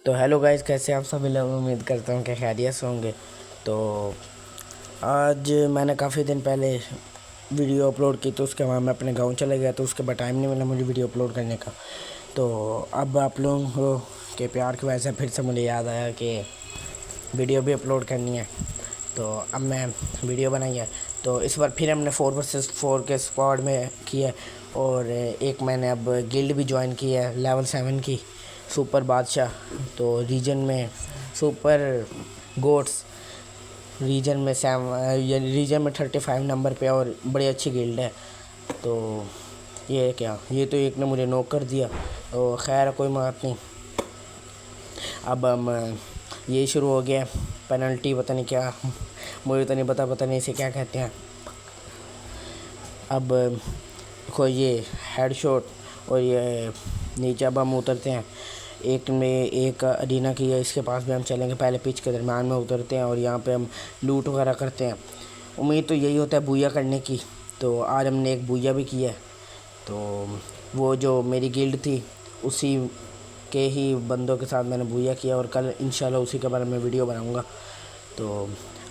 तो hello guys, कैसे आप सभी लोग। उम्मीद करता हूँ कि खैरियत से होंगे। तो आज मैंने काफ़ी दिन पहले वीडियो अपलोड की, तो उसके बाद मैं अपने गांव चला गया, तो उसके बाद टाइम नहीं मिला मुझे वीडियो अपलोड करने का। तो अब आप लोगों के प्यार की वजह से फिर से मुझे याद आया कि वीडियो भी अपलोड करनी है। तो अब मैं वीडियो बनाई है। तो इस बार फिर हमने 4 वर्सेस 4 के स्क्वाड में की है, और एक मैंने अब गिल्ड भी ज्वाइन की है, लेवल 7 की, सुपर बादशाह। तो रीजन में सुपर गोट्स, रीजन में रीजन में 35 नंबर पे, और बड़ी अच्छी गिल्ड है। तो ये तो एक ने मुझे नॉक कर दिया। तो खैर कोई बात नहीं। अब हम ये शुरू हो गया पेनल्टी, पता नहीं क्या, मुझे तो नहीं पता नहीं इसे क्या कहते हैं। अब देखो ये हेड शॉट, और ये नीचे अब हम उतरते हैं। एक में एक अरीना की है, इसके पास भी हम चलेंगे। पहले पिच के दरम्यान में उतरते हैं और यहाँ पे हम लूट वगैरह करते हैं। उम्मीद तो यही होता है बूया करने की। तो आज हमने एक बूया भी किया है। तो वो जो मेरी गिल्ड थी उसी के ही बंदों के साथ मैंने बूया किया, और कल इंशाल्लाह उसी के बारे में वीडियो बनाऊँगा। तो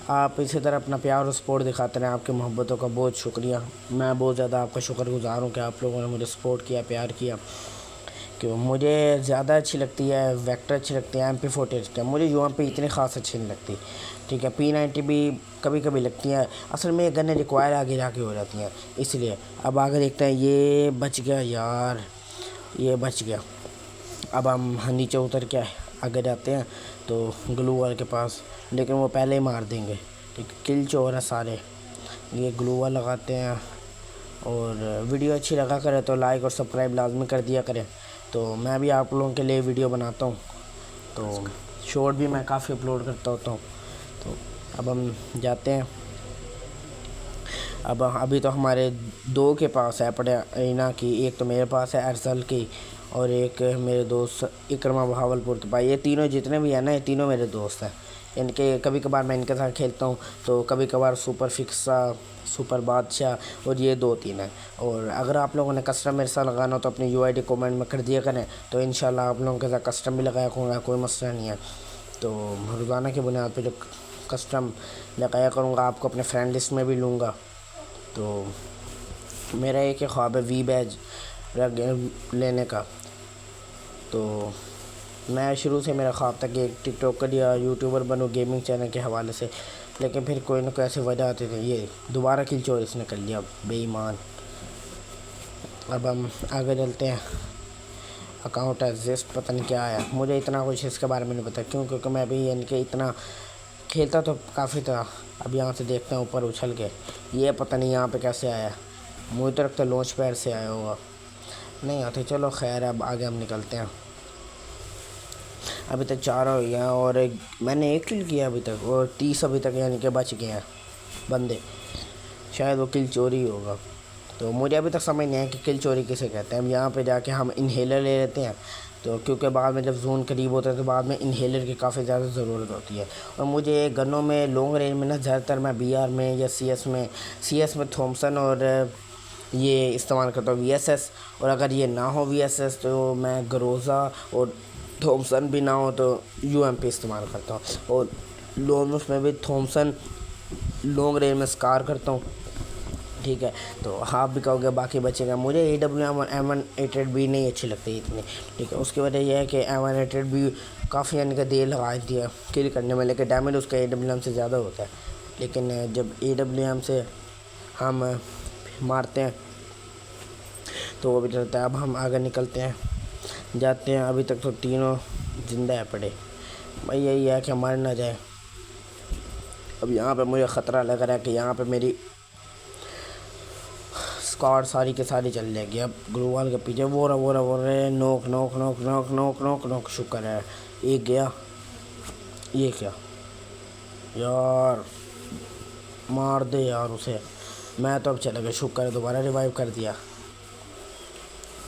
आप इसी तरह अपना प्यार और सपोर्ट दिखाते रहें। आपकी मोहब्बतों का बहुत शुक्रिया। मैं बहुत ज़्यादा आपका शुक्रगुज़ार हूँ कि आप लोगों ने मुझे सपोर्ट किया, प्यार किया। क्यों मुझे ज़्यादा अच्छी लगती है वेक्टर, अच्छी लगती है MP40 अच्छी है। मुझे UMP इतनी ख़ास अच्छी नहीं लगती। ठीक है, P90 भी कभी कभी लगती है। असल में ये गन्ने रिक्वायर आगे जाके हो जाती हैं, इसलिए। अब आगे देखते हैं। ये बच गया यार, ये बच गया। अब हम नीचे उतर के आगे जाते हैं तो ग्लू वाल के पास, लेकिन वो पहले ही मार देंगे। ठीक, किल चोर है सारे। ये ग्लू वाल लगाते हैं। और वीडियो अच्छी लगा करे तो लाइक और सब्सक्राइब लाजमी कर दिया करें। तो मैं भी आप लोगों के लिए वीडियो बनाता हूँ, तो शॉर्ट भी मैं काफ़ी अपलोड करता होता हूँ। तो अब हम जाते हैं। अब अभी तो हमारे दो के पास है पड़े इना की, एक तो मेरे पास है अरसल की, और एक मेरे दोस्त इकरमा बहावलपुर के पास। ये तीनों जितने भी हैं ना, ये तीनों मेरे दोस्त हैं। इनके कभी कभार मैं इनके साथ खेलता हूँ, तो कभी कभार सुपर फिक्सा, सुपर बादशाह, और ये 2-3 हैं। और अगर आप लोगों ने कस्टम मेरे साथ लगाना हो तो अपनी UID कमेंट में कर दिया करें, तो इंशाल्लाह आप लोगों के साथ कस्टम भी लगाया करूँगा, कोई मसला नहीं है। तो रोज़ाना की बुनियाद पर जो कस्टम लगाया करूँगा, आपको अपने फ्रेंड लिस्ट में भी लूँगा। तो मेरा एक ही ख्वाब है वी बैज लेने का। तो मैं शुरू से मेरा ख्वाब था कि एक टिकटॉकर या यूट्यूबर बनूँ गेमिंग चैनल के हवाले से, लेकिन फिर कोई ना कोई ऐसी वजह आती थी। ये दोबारा किल चोर इसने कर लिया, बेईमान। अब हम आगे चलते हैं। अकाउंट एग्जिस्ट पता नहीं क्या आया, मुझे इतना कुछ इसके बारे में नहीं पता, क्योंकि मैं भी इनके इतना खेलता तो काफ़ी था। अब यहाँ से देखते हैं ऊपर उछल के, ये पता नहीं यहाँ पे कैसे आया। मुझे तो लगता है लॉन्च पैड से आया होगा, नहीं आते। चलो खैर, अब आगे हम निकलते हैं। अभी तक 4 हो गया, और मैंने एक किल किया अभी तक, और 30 अभी तक यानी कि बच गए हैं बंदे। शायद वो किल चोरी होगा। तो मुझे अभी तक समझ नहीं आया कि किल चोरी किसे कहते हैं। अब यहाँ पे जाके हम इन्हेलर ले लेते हैं, तो क्योंकि बाद में जब जोन करीब होता है तो बाद में इन्हेलर की काफ़ी ज़्यादा ज़रूरत होती है। और मुझे गनों में लॉन्ग रेंज में ना, ज़्यादातर मैं BR में या CS में थॉमसन और ये इस्तेमाल करता हूँ, VSS। और अगर ये ना हो VSS तो मैं ग्रोज़ा, और थॉमसन भी ना हो तो UMP इस्तेमाल करता हूँ। और लॉन्ग उसमें भी थॉमसन लॉन्ग रेंज में स्कार करता हूँ। ठीक है, तो हाफ भी कहोगे, बाकी बचेगा। मुझे AWM और M188B नहीं अच्छी लगती इतनी। ठीक है, उसकी वजह यह है कि M188B काफ़ी यानी कि देर लगा देती है किल करने में, लेकिन डैमेज उसका AWM से ज़्यादा होता है। लेकिन जब AWM से हम मारते हैं तो वो भी चलता है। अब हम आगे निकलते हैं, जाते हैं। अभी तक तो तीनों जिंदा है पड़े, भाई यही है कि मर ना जाए। अब यहाँ पे मुझे ख़तरा लग रहा है कि यहाँ पे मेरी स्क्वाड सारी के सारी चल जाएगी। अब ग्लोवाल के पीछे वो रहा नोक नोक नोक नोक नोक नोक नोक। शुक्र है एक गया। ये क्या यार, मार दे यार उसे। मैं तो अब चला गया, शुक्र है दोबारा रिवाइव कर दिया।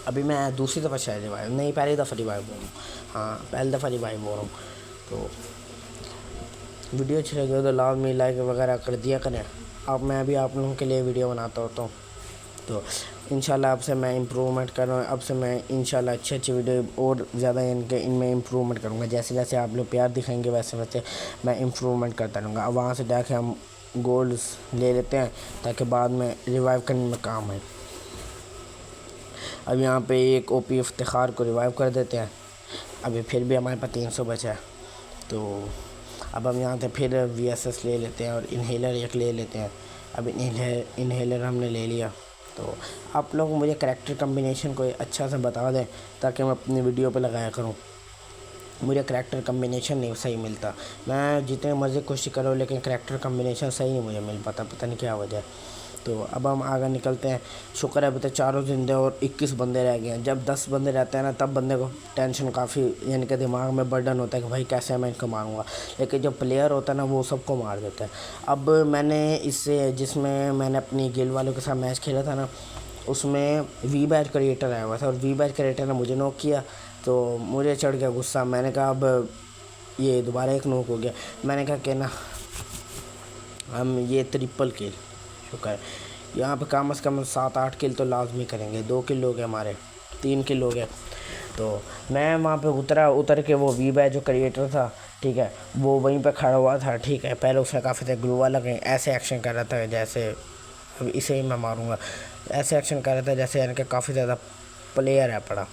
अभी मैं दूसरी दफ़ा शायद रिवाइव नहीं, पहली दफ़ा रिवाइव हो रहा हूँ। हाँ, पहली दफ़ा रिवाइव हो रहा हूँ। तो वीडियो अच्छी लगी तो लाजमी लाइक वगैरह कर दिया करें। अब मैं भी आप लोगों के लिए वीडियो बनाता होता हूँ। तो इंशाल्लाह अब से मैं इम्प्रूवमेंट कर रहा हूँ। अब से मैं इंशाल्लाह अच्छी अच्छी वीडियो और ज़्यादा इनमें इम्प्रूवमेंट करूँगा। जैसे जैसे आप लोग प्यार दिखाएंगे वैसे वैसे मैं इम्प्रूवमेंट करता रहूँगा। अब वहाँ से जाके हम गोल्ड्स ले लेते हैं ताकि बाद में रिवाइव करने में काम आए। अब यहाँ पे एक ओपी इफ्तिखार को रिवाइव कर देते हैं। अभी फिर भी हमारे पास 300 बचा है, तो अब हम यहाँ से फिर VSS ले लेते हैं और इन्हेलर एक ले लेते हैं। अब इन्हेलर हमने ले लिया। तो आप लोग मुझे करैक्टर कम्बिनेशन को अच्छा सा बता दें ताकि मैं अपनी वीडियो पे लगाया करूँ। मुझे करैक्टर कम्बिनेशन नहीं सही मिलता। मैं जितने मर्ज़ी कोशिश करूँ लेकिन करैक्टर कम्बिनेशन सही नहीं मुझे मिल पाता, पता नहीं क्या वजह है। तो अब हम आगे निकलते हैं। शुक्र है अभी तक 4 ज़िंदे और 21 बंदे रह गए हैं। जब 10 बंदे रहते हैं ना तब बंदे को टेंशन काफ़ी यानी कि दिमाग में बर्डन होता है कि भाई कैसे मैं इनको मारूंगा। लेकिन जो प्लेयर होता है ना वो सबको मार देता है। अब मैंने इससे जिसमें मैंने अपनी गिल्ड वालों के साथ मैच खेला था ना उसमें वी बैच क्रिएटर आया हुआ था और वी बैच क्रिएटर ने मुझे नॉक किया। तो मुझे चढ़ गया गुस्सा। मैंने कहा अब ये दोबारा एक नॉक हो गया। मैंने कहा कि ना हम ये ट्रिपल किल शुक्र है यहाँ पे कम से कम 7-8 किल तो लाजमी करेंगे। 2 किल हो गए हमारे, 3 किल हो गए। तो मैं वहाँ पे उतर के वो वी बैच जो क्रिएटर था ठीक है वो वहीं पे खड़ा हुआ था ठीक है। पहले उसने काफ़ी थे ग्लू वाला कहीं ऐसे एक्शन कर रहा था जैसे अब इसे ही मैं मारूंगा। ऐसे एक्शन कर रहा था जैसे यानी कि काफ़ी ज़्यादा प्लेयर है पड़ा।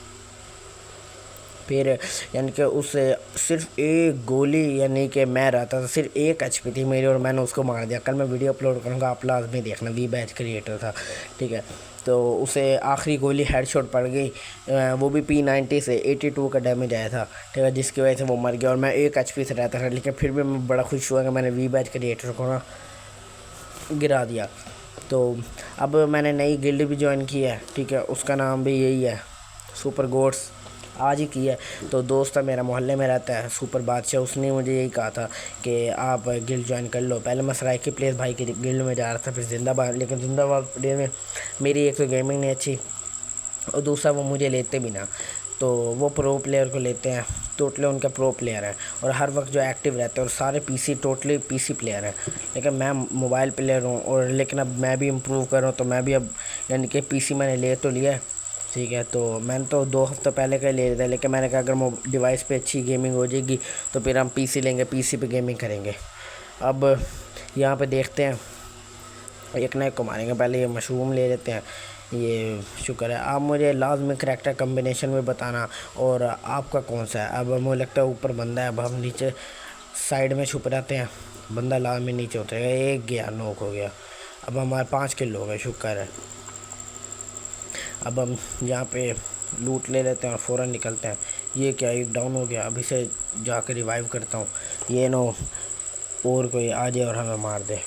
फिर यानी कि उससे सिर्फ एक गोली यानी कि मैं रहता था, सिर्फ 1 HP थी मेरी और मैंने उसको मार दिया। कल मैं वीडियो अपलोड करूँगा, आप लाजमी देखना। वी बैच क्रिएटर था ठीक है। तो उसे आखिरी गोली हेडशॉट पड़ गई, वो भी P90 से 82 का डैमेज आया था ठीक है, जिसकी वजह से वो मर गया और मैं 1 HP से रहता था। लेकिन फिर भी मैं बड़ा खुश हुआ कि मैंने वी बैच क्रिएटर को ना गिरा दिया। तो अब मैंने नई गिल्ड भी ज्वाइन की है ठीक है, उसका नाम भी यही है सुपर गोड्स, आज ही की है। तो दोस्त है मेरा मोहल्ले में रहता है सुपर बादशाह, उसने मुझे यही कहा था कि आप गिल्ड ज्वाइन कर लो। पहले मैं सराइकी प्लेस भाई की गिल्ड में जा रहा था, फिर जिंदाबाद, लेकिन जिंदाबाद प्लेस में मेरी एक तो गेमिंग नहीं अच्छी और दूसरा वो मुझे लेते भी ना। तो वो प्रो प्लेयर को लेते हैं, टोटली उनका प्रो प्लेयर है और हर वक्त जो एक्टिव रहते हैं और सारे टोटली पीसी प्लेयर हैं। लेकिन मैं मोबाइल प्लेयर हूँ और लेकिन अब मैं भी इम्प्रूव कर रहा हूँ। तो मैं भी अब यानी कि पीसी मैंने ले तो लिया है ठीक है। तो मैंने तो 2 हफ्ते पहले का ले लिया था, लेकिन मैंने कहा अगर डिवाइस पे अच्छी गेमिंग हो जाएगी तो फिर हम पीसी लेंगे, पीसी पे गेमिंग करेंगे। अब यहाँ पे देखते हैं एक नए को मारेंगे। पहले ये मशरूम ले लेते हैं। ये शुक्र है। आप मुझे लाजमी करैक्टर कम्बिनेशन में बताना और आपका कौन सा है। अब मुझे लगता है ऊपर बंदा है, अब हम नीचे साइड में छुप रहते हैं। बंदा लाजमी नीचे उतरेगा। एक गया, नॉक हो गया। अब हमारे 5 किल हो गए, शुक्र है। अब हम यहाँ पे लूट ले लेते हैं और फ़ौरन निकलते हैं। ये क्या, एक डाउन हो गया। अब इसे जाकर रिवाइव करता हूँ, ये नो और कोई आ जाए और हमें मार दे।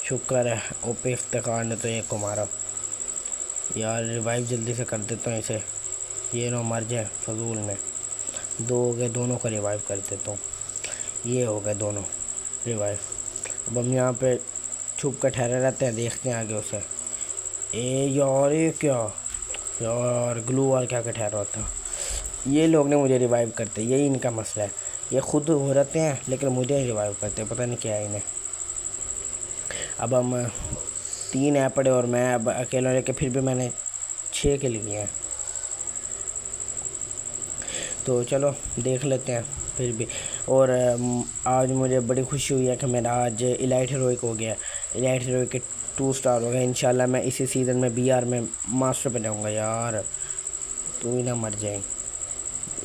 शुक्र है ओपी इफ्तिखार ने तो एक को मारा। यार रिवाइव जल्दी से कर देता हूँ इसे, ये नो मर जाए फजूल में। 2 हो गए, दोनों को रिवाइव कर देता हूँ। ये हो गए दोनों रिवाइव। अब हम यहाँ पे छुप कर ठहरे रहते हैं, देखते हैं आगे उसे। यार ये क्या, यार ग्लू वाल क्या ठहरा था। ये लोग ने मुझे रिवाइव करते, यही इनका मसला है। ये खुद हो रहते हैं लेकिन मुझे रिवाइव करते, पता नहीं क्या है इन्हें। अब हम 3 ऐप पड़े और मैं अब अकेला लेके फिर भी मैंने 6 के लिए हैं। तो चलो देख लेते हैं फिर भी। और आज मुझे बड़ी खुशी हुई है कि मेरा आज इलाइट हीरोइक हो गया। इलाइट हीरोइक के 2 स्टार हो गए। इंशाल्लाह मैं इसी सीज़न में BR में मास्टर बनाऊँगा। यार तू ही ना मर जाए।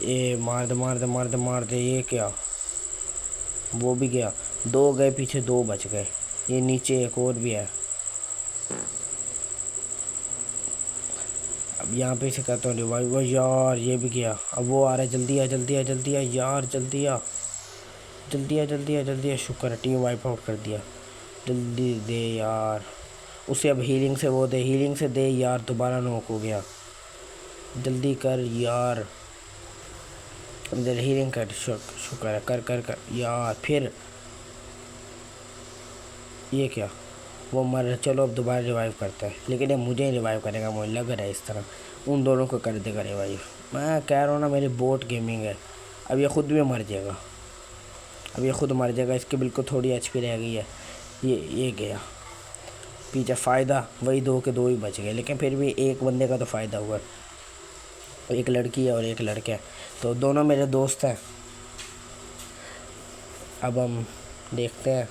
ये मार दे मार दे मार दे मार दे। ये क्या, वो भी गया। 2 गए पीछे, 2 बच गए। ये नीचे एक और भी है। अब यहाँ पे से कहता हूँ रिवाइव। यार ये भी गया। अब वो आ रहा है, जल्दी आ जल्दी आ जल्दी आ यार, जल्दी आ जल्दी आ जल्दी आ जल्दी आ। शुक्र है टीम वाइप आउट कर दिया। जल्दी दे यार उसे, अब हीलिंग से वो दे, हीलिंग से दे यार। दोबारा नॉक हो गया, जल्दी कर यार, इधर हीलिंग कर। शुक्र है, कर कर कर यार। फिर ये क्या, वो मर। चलो अब दोबारा रिवाइव करता है, लेकिन ये मुझे रिवाइव करेगा, मुझे लग रहा है इस तरह। उन दोनों को कर देगा रिवाइव। मैं कह रहा हूँ ना मेरी बोट गेमिंग है। अब ये खुद भी मर जाएगा, अब ये खुद मर जाएगा। इसके बिल्कुल थोड़ी HP रह गई है। ये गया। पीछे फ़ायदा वही 2 के 2 ही बच गए, लेकिन फिर भी एक बंदे का तो फ़ायदा हुआ। एक लड़की है और एक लड़का है, तो दोनों मेरे दोस्त हैं। अब हम देखते हैं